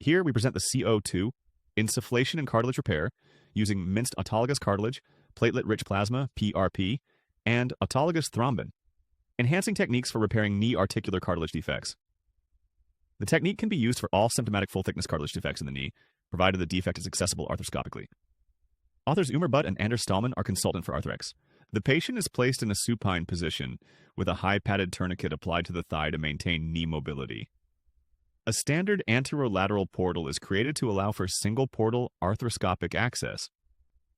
Here we present the CO2, Insufflation and Cartilage Repair, using Minced Autologous Cartilage, Platelet-Rich Plasma, PRP, and Autologous Thrombin, enhancing techniques for repairing knee articular cartilage defects. The technique can be used for all symptomatic full-thickness cartilage defects in the knee, provided the defect is accessible arthroscopically. Authors Umer Butt and Anders Stallman are consultant for Arthrex. The patient is placed in a supine position with a high padded tourniquet applied to the thigh to maintain knee mobility. A standard anterolateral portal is created to allow for single portal arthroscopic access.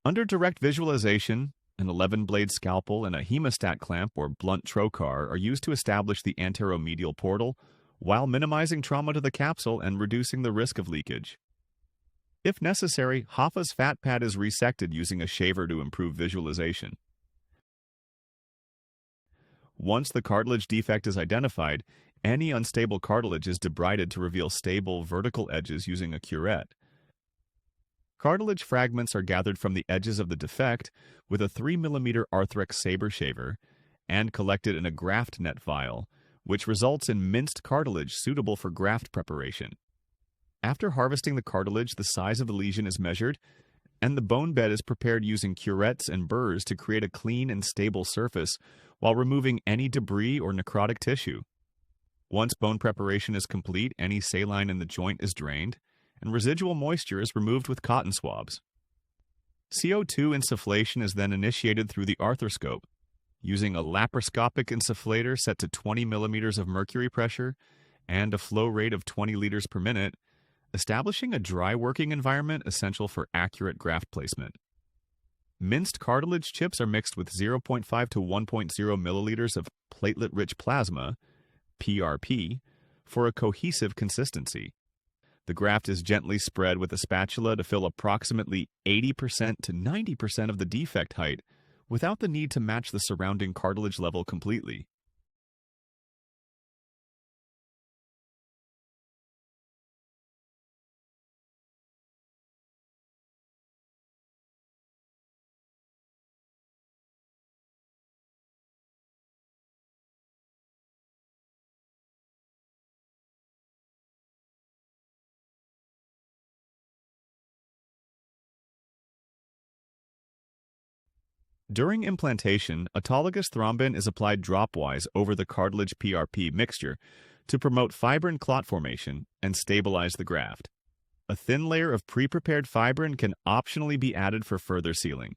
Under direct visualization, an 11-blade scalpel and a hemostat clamp or blunt trocar are used to establish the anteromedial portal while minimizing trauma to the capsule and reducing the risk of leakage. If necessary, Hoffa's fat pad is resected using a shaver to improve visualization. Once the cartilage defect is identified, any unstable cartilage is debrided to reveal stable vertical edges using a curette. Cartilage fragments are gathered from the edges of the defect with a 3 mm Arthrex saber shaver and collected in a graft net vial, which results in minced cartilage suitable for graft preparation. After harvesting the cartilage, the size of the lesion is measured, and the bone bed is prepared using curettes and burrs to create a clean and stable surface while removing any debris or necrotic tissue. Once bone preparation is complete, any saline in the joint is drained, and residual moisture is removed with cotton swabs. CO2 insufflation is then initiated through the arthroscope, using a laparoscopic insufflator set to 20 mm of mercury pressure and a flow rate of 20 liters per minute, establishing a dry working environment essential for accurate graft placement. Minced cartilage chips are mixed with 0.5 to 1.0 milliliters of platelet-rich plasma, PRP, for a cohesive consistency. The graft is gently spread with a spatula to fill approximately 80% to 90% of the defect height without the need to match the surrounding cartilage level completely. During implantation, autologous thrombin is applied dropwise over the cartilage PRP mixture to promote fibrin clot formation and stabilize the graft. A thin layer of pre-prepared fibrin can optionally be added for further sealing.